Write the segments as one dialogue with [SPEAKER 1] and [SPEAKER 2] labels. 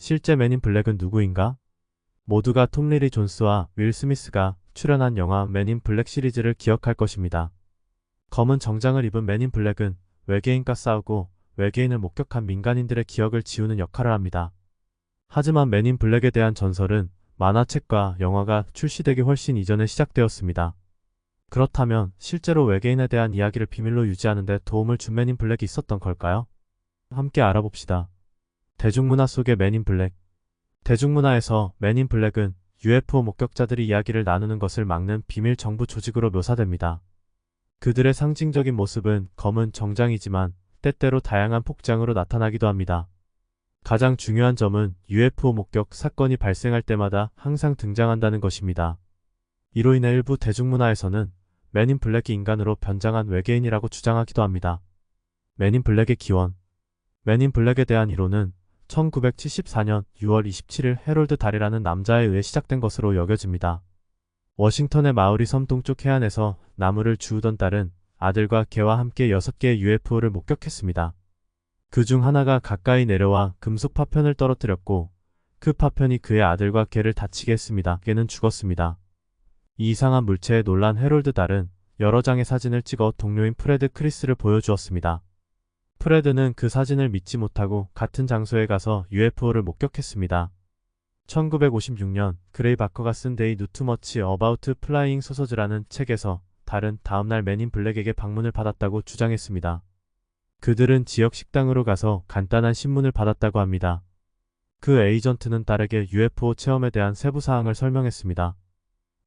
[SPEAKER 1] 실제 맨인 블랙은 누구인가? 모두가 톰 리리 존스와 윌 스미스가 출연한 영화 맨인 블랙 시리즈를 기억할 것입니다. 검은 정장을 입은 맨인 블랙은 외계인과 싸우고 외계인을 목격한 민간인들의 기억을 지우는 역할을 합니다. 하지만 맨인 블랙에 대한 전설은 만화책과 영화가 출시되기 훨씬 이전에 시작되었습니다. 그렇다면 실제로 외계인에 대한 이야기를 비밀로 유지하는 데 도움을 준 맨인 블랙이 있었던 걸까요? 함께 알아봅시다. 대중문화 속의 맨인 블랙. 대중문화에서 맨인 블랙은 UFO 목격자들이 이야기를 나누는 것을 막는 비밀 정부 조직으로 묘사됩니다. 그들의 상징적인 모습은 검은 정장이지만 때때로 다양한 복장으로 나타나기도 합니다. 가장 중요한 점은 UFO 목격 사건이 발생할 때마다 항상 등장한다는 것입니다. 이로 인해 일부 대중문화에서는 맨인 블랙이 인간으로 변장한 외계인이라고 주장하기도 합니다. 맨인 블랙의 기원. 맨인 블랙에 대한 이론은 1974년 6월 27일 해롤드 달이라는 남자에 의해 시작된 것으로 여겨집니다. 워싱턴의 마우리 섬 동쪽 해안에서 나무를 주우던 딸은 아들과 개와 함께 6개의 UFO를 목격했습니다. 그 중 하나가 가까이 내려와 금속 파편을 떨어뜨렸고 그 파편이 그의 아들과 개를 다치게 했습니다. 개는 죽었습니다. 이 이상한 물체에 놀란 해롤드 달은 여러 장의 사진을 찍어 동료인 프레드 크리스를 보여주었습니다. 프레드는 그 사진을 믿지 못하고 같은 장소에 가서 UFO를 목격했습니다. 1956년 그레이 바커가 쓴 They Do Too Much About Flying Saucers라는 책에서 달은 다음날 맨인 블랙에게 방문을 받았다고 주장했습니다. 그들은 지역 식당으로 가서 간단한 신문을 받았다고 합니다. 그 에이전트는 딸에게 UFO 체험에 대한 세부 사항을 설명했습니다.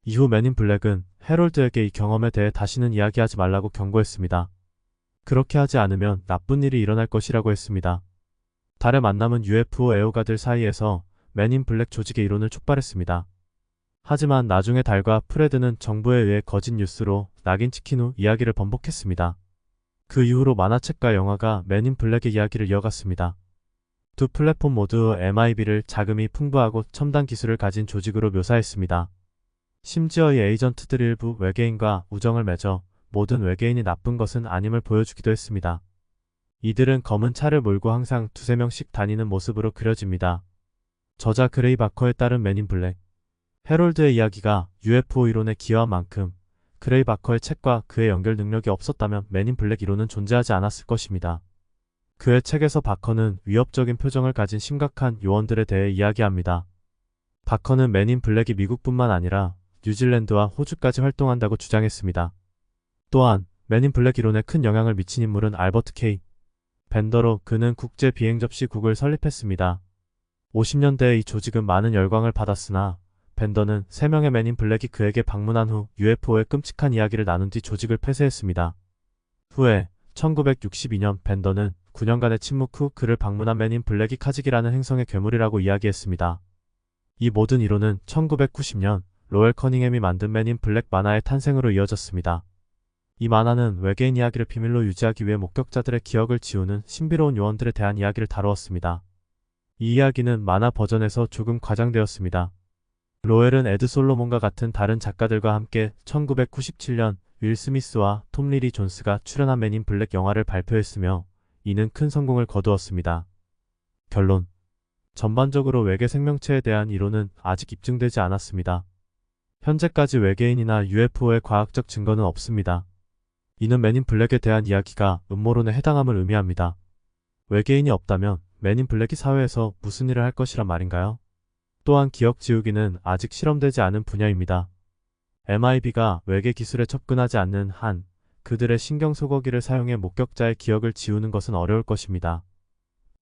[SPEAKER 1] 이후 맨인 블랙은 해롤드에게 이 경험에 대해 다시는 이야기하지 말라고 경고했습니다. 그렇게 하지 않으면 나쁜 일이 일어날 것이라고 했습니다. 달의 만남은 UFO 애호가들 사이에서 맨인 블랙 조직의 이론을 촉발했습니다. 하지만 나중에 달과 프레드는 정부에 의해 거짓 뉴스로 낙인 찍힌 후 이야기를 번복했습니다. 그 이후로 만화책과 영화가 맨인 블랙의 이야기를 이어갔습니다. 두 플랫폼 모두 MIB를 자금이 풍부하고 첨단 기술을 가진 조직으로 묘사했습니다. 심지어 이 에이전트들 일부 외계인과 우정을 맺어 모든 외계인이 나쁜 것은 아님을 보여주기도 했습니다. 이들은 검은 차를 몰고 항상 두세 명씩 다니는 모습으로 그려집니다. 저자 그레이 바커에 따른 맨인 블랙. 해롤드의 이야기가 UFO 이론에 기여한 만큼 그레이 바커의 책과 그의 연결 능력이 없었다면 맨인 블랙 이론은 존재하지 않았을 것입니다. 그의 책에서 바커는 위협적인 표정을 가진 심각한 요원들에 대해 이야기합니다. 바커는 맨인 블랙이 미국뿐만 아니라 뉴질랜드와 호주까지 활동한다고 주장했습니다. 또한 맨인 블랙 이론에 큰 영향을 미친 인물은 알버트 K. 벤더로 그는 국제 비행접시국을 설립했습니다. 50년대에 이 조직은 많은 열광을 받았으나 벤더는 3명의 맨인 블랙이 그에게 방문한 후 UFO의 끔찍한 이야기를 나눈 뒤 조직을 폐쇄했습니다. 후에 1962년 벤더는 9년간의 침묵 후 그를 방문한 맨인 블랙이 카직이라는 행성의 괴물이라고 이야기했습니다. 이 모든 이론은 1990년 로엘 커닝햄이 만든 맨인 블랙 만화의 탄생으로 이어졌습니다. 이 만화는 외계인 이야기를 비밀로 유지하기 위해 목격자들의 기억을 지우는 신비로운 요원들에 대한 이야기를 다루었습니다. 이 이야기는 만화 버전에서 조금 과장되었습니다. 로엘은 에드 솔로몬과 같은 다른 작가들과 함께 1997년 윌 스미스와 톰 리리 존스가 출연한 맨인 블랙 영화를 발표했으며 이는 큰 성공을 거두었습니다. 결론. 전반적으로 외계 생명체에 대한 이론은 아직 입증되지 않았습니다. 현재까지 외계인이나 UFO의 과학적 증거는 없습니다. 이는 맨인 블랙에 대한 이야기가 음모론에 해당함을 의미합니다. 외계인이 없다면 맨인 블랙이 사회에서 무슨 일을 할 것이란 말인가요? 또한 기억 지우기는 아직 실험되지 않은 분야입니다. MIB가 외계 기술에 접근하지 않는 한 그들의 신경 소거기를 사용해 목격자의 기억을 지우는 것은 어려울 것입니다.